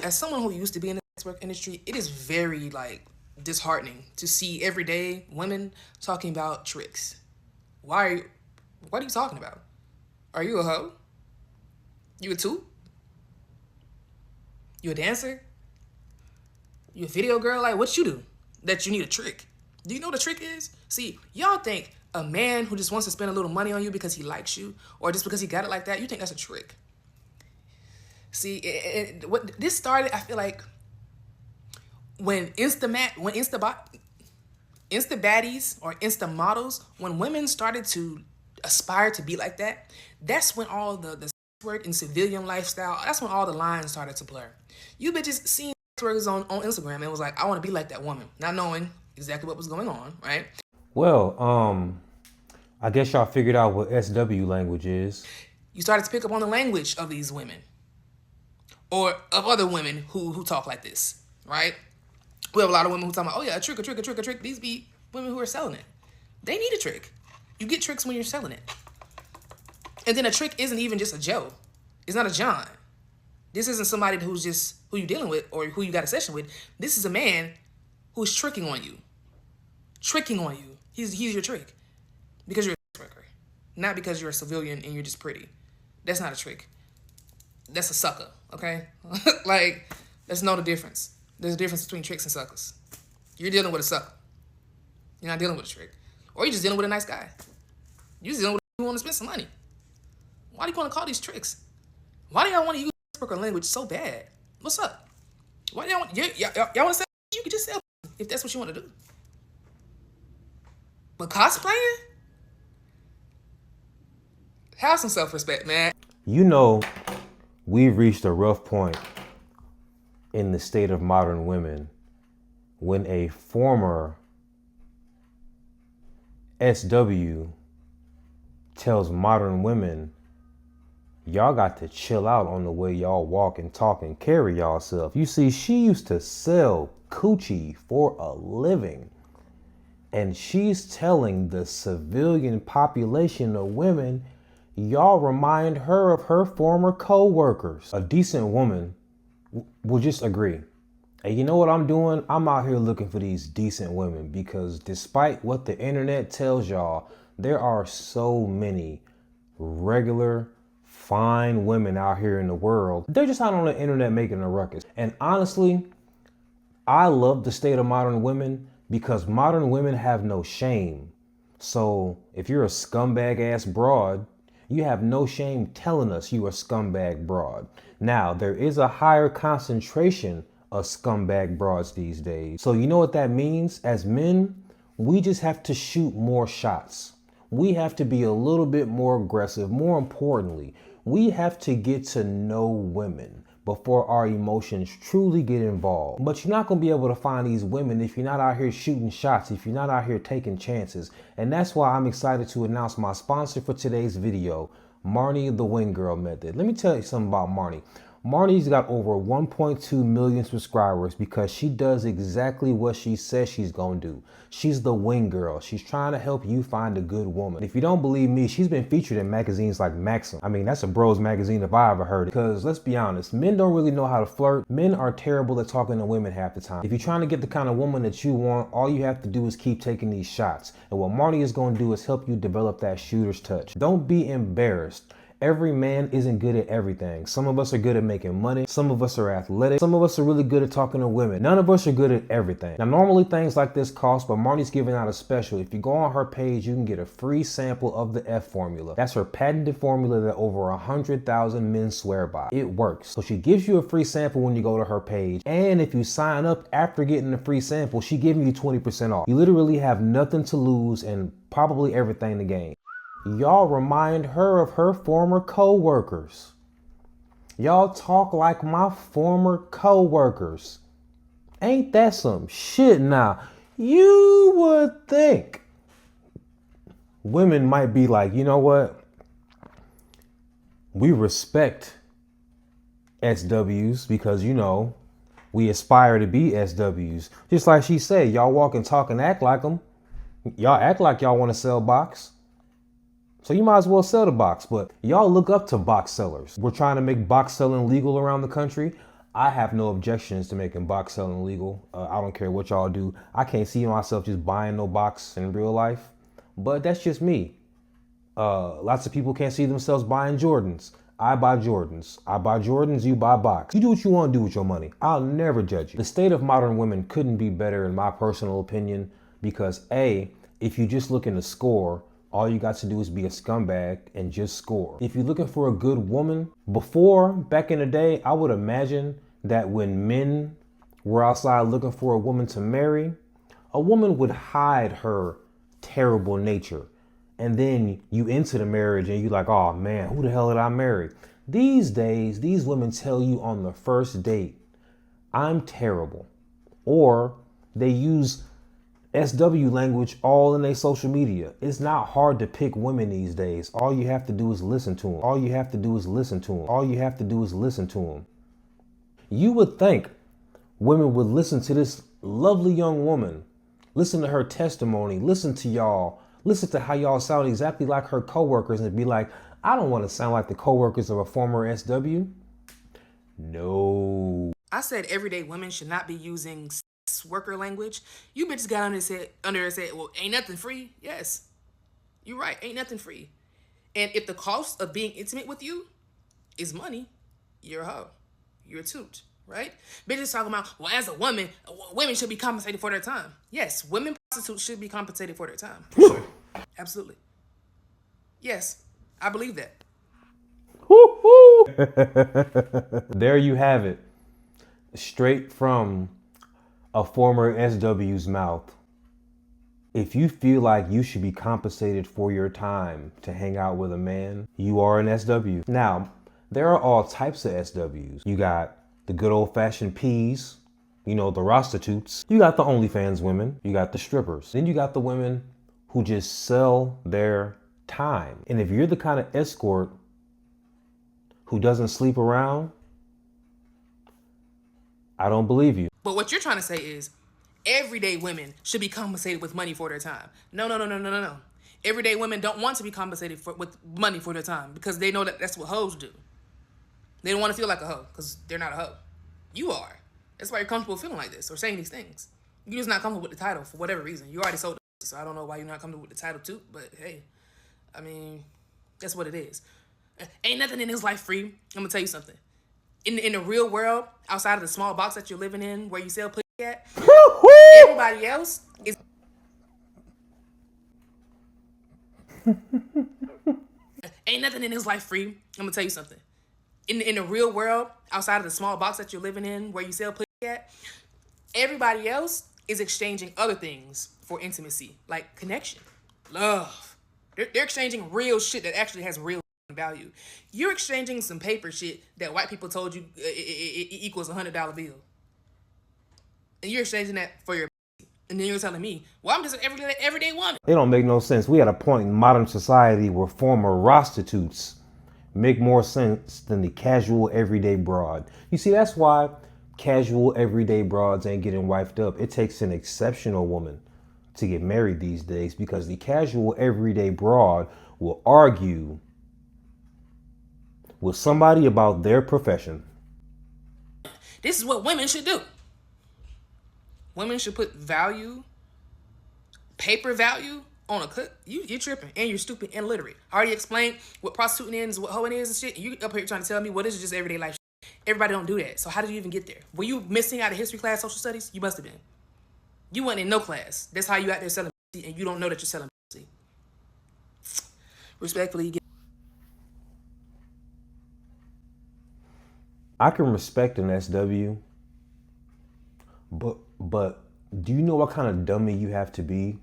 as someone who used to be in the sex work industry, it is very like disheartening to see every day women talking about tricks. Why? What are you talking about? Are you a hoe? You a two? You a dancer? You a video girl? Like, what you do that you need a trick? Do you know what a trick is? See, y'all think a man who just wants to spend a little money on you because he likes you or just because he got it like that, you think that's a trick. See, what this started, I feel like, when Insta baddies or Insta models, when women started to aspire to be like that, that's when all the work and civilian lifestyle, that's when all the lines started to blur. You bitches seen workers on Instagram and was like, I want to be like that woman, not knowing exactly what was going on, right? Well, I guess y'all figured out what SW language is. You started to pick up on the language of these women or of other women who talk like this, right? We have a lot of women who talk about, oh yeah, a trick, a trick, a trick, a trick. These be women who are selling it. They need a trick. You get tricks when you're selling it. And then a trick isn't even just a Joe. It's not a John. This isn't somebody who's just who you're dealing with or who you got a session with. This is a man who's tricking on you. Tricking on you. He's your trick. Because you're a sex worker. Not because you're a civilian and you're just pretty. That's not a trick. That's a sucker, okay? Like, let's know the difference. There's a difference between tricks and suckers. You're dealing with a sucker. You're not dealing with a trick. Or you're just dealing with a nice guy. You're just dealing with a who want to spend some money. Why do you want to call these tricks? Why do y'all want to use sex worker language so bad? What's up? Why do y'all want y'all want to sell? You can just sell if that's what you want to do. But cosplaying? Have some self-respect, man. You know, we've reached a rough point in the state of modern women when a former SW tells modern women, y'all got to chill out on the way y'all walk and talk and carry y'allself. You see, she used to sell coochie for a living. And she's telling the civilian population of women, y'all remind her of her former co-workers. A decent woman will just agree. And you know what I'm doing? I'm out here looking for these decent women because despite what the internet tells y'all, there are so many regular, fine women out here in the world. They're just out on the internet making a ruckus. And honestly, I love the state of modern women because modern women have no shame. So if you're a scumbag ass broad, you have no shame telling us you are a scumbag broad. Now, there is a higher concentration of scumbag broads these days. So you know what that means? As men, we just have to shoot more shots. We have to be a little bit more aggressive. More importantly, we have to get to know women before our emotions truly get involved. But you're not gonna be able to find these women if you're not out here shooting shots, if you're not out here taking chances. And that's why I'm excited to announce my sponsor for today's video, Marnie the Wing Girl Method. Let me tell you something about Marnie. Marnie's got over 1.2 million subscribers because she does exactly what she says she's gonna do. She's the wing girl. She's trying to help you find a good woman. If you don't believe me, she's been featured in magazines like Maxim. I mean, that's a bros magazine if I ever heard it. Because let's be honest, men don't really know how to flirt. Men are terrible at talking to women half the time. If you're trying to get the kind of woman that you want, all you have to do is keep taking these shots. And what Marnie is gonna do is help you develop that shooter's touch. Don't be embarrassed. Every man isn't good at everything. Some of us are good at making money. Some of us are athletic. Some of us are really good at talking to women. None of us are good at everything. Now, normally things like this cost, but Marnie's giving out a special. If you go on her page, you can get a free sample of the F formula. That's her patented formula that over 100,000 men swear by. It works. So she gives you a free sample when you go to her page. And if you sign up after getting the free sample, she gives you 20% off. You literally have nothing to lose and probably everything to gain. Y'all remind her of her former co-workers. Y'all talk like my former co-workers. Ain't that some shit now? You would think women might be like, you know what? We respect SWs because, you know, we aspire to be SWs. Just like she said, y'all walk and talk and act like them. Y'all act like y'all want to sell box. So you might as well sell the box, but y'all look up to box sellers. We're trying to make box selling legal around the country. I have no objections to making box selling legal. I don't care what y'all do. I can't see myself just buying no box in real life, but that's just me. Lots of people can't see themselves buying Jordans. I buy Jordans. I buy Jordans, you buy box. You do what you want to do with your money. I'll never judge you. The state of modern women couldn't be better in my personal opinion because A, if you just looking to score, all you got to do is be a scumbag and just score. If you're looking for a good woman, back in the day, I would imagine that when men were outside looking for a woman to marry, a woman would hide her terrible nature. And then you enter the marriage and you're like, oh man, who the hell did I marry? These days, these women tell you on the first date, I'm terrible. Or they use SW language all in their social media. It's not hard to pick women these days. All you have to do is listen to them. All you have to do is listen to them. All you have to do is listen to them. You would think women would listen to this lovely young woman, listen to her testimony, listen to y'all, listen to how y'all sound exactly like her coworkers and be like, I don't want to sound like the coworkers of a former SW. No. I said everyday women should not be using sex worker language. You bitches got under and said, well, ain't nothing free. Yes, you're right. Ain't nothing free. And if the cost of being intimate with you is money, you're a hoe. You're a toot, right? Bitches talking about, well, as a woman, women should be compensated for their time. Yes, women prostitutes should be compensated for their time. For sure. Absolutely. Yes, I believe that. There you have it. Straight from a former SW's mouth. If you feel like you should be compensated for your time to hang out with a man, you are an SW. Now, there are all types of SWs. You got the good old-fashioned P's, you know, the prostitutes. You got the OnlyFans women. You got the strippers. Then you got the women who just sell their time. And if you're the kind of escort who doesn't sleep around, I don't believe you. But what you're trying to say is everyday women should be compensated with money for their time. No. Everyday women don't want to be compensated with money for their time because they know that that's what hoes do. They don't want to feel like a hoe because they're not a hoe. You are. That's why you're comfortable feeling like this or saying these things. You're just not comfortable with the title for whatever reason. You already sold it, so I don't know why you're not comfortable with the title too, but hey, I mean, that's what it is. Ain't nothing in this life free. I'm going to tell you something. In the real world, outside of the small box that you're living in where you sell pussy at, everybody else is... Ain't nothing in this life free. I'm going to tell you something. In the real world, outside of the small box that you're living in where you sell pussy at, everybody else is exchanging other things for intimacy, like connection, love. They're exchanging real shit that actually has real value. You're exchanging some paper shit that white people told you it equals $100 bill. And you're exchanging that for your... And then you're telling me, well, I'm just an everyday woman. It don't make no sense. We at a point in modern society where former prostitutes make more sense than the casual everyday broad. You see, that's why casual everyday broads ain't getting wifed up. It takes an exceptional woman to get married these days because the casual everyday broad will argue with somebody about their profession. This is what women should do. Women should put value, paper value, on a cook. You're tripping and you're stupid and illiterate. I already explained what prostituting is, what hoeing is and shit. You up here trying to tell me, well, this is just everyday life shit. Everybody don't do that. So how did you even get there? Were you missing out of history class, social studies? You must have been. You weren't in no class. That's how you out there selling pussy and you don't know that you're selling pussy. Respectfully, you get... I can respect an SW, but do you know what kind of dummy you have to be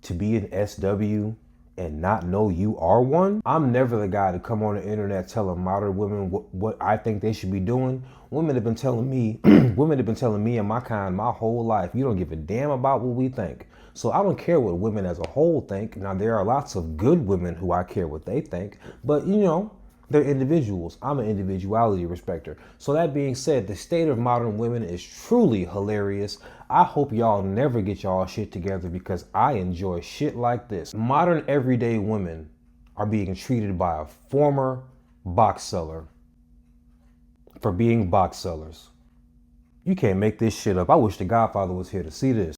an SW and not know you are one? I'm never the guy to come on the internet telling modern women what I think they should be doing. Women have been telling me, and my kind my whole life, you don't give a damn about what we think. So I don't care what women as a whole think. Now, there are lots of good women who I care what they think, but you know, they're individuals. I'm an individuality respecter. So that being said, the state of modern women is truly hilarious. I hope y'all never get y'all shit together because I enjoy shit like this. Modern everyday women are being treated by a former box seller for being box sellers. You can't make this shit up. I wish the Godfather was here to see this.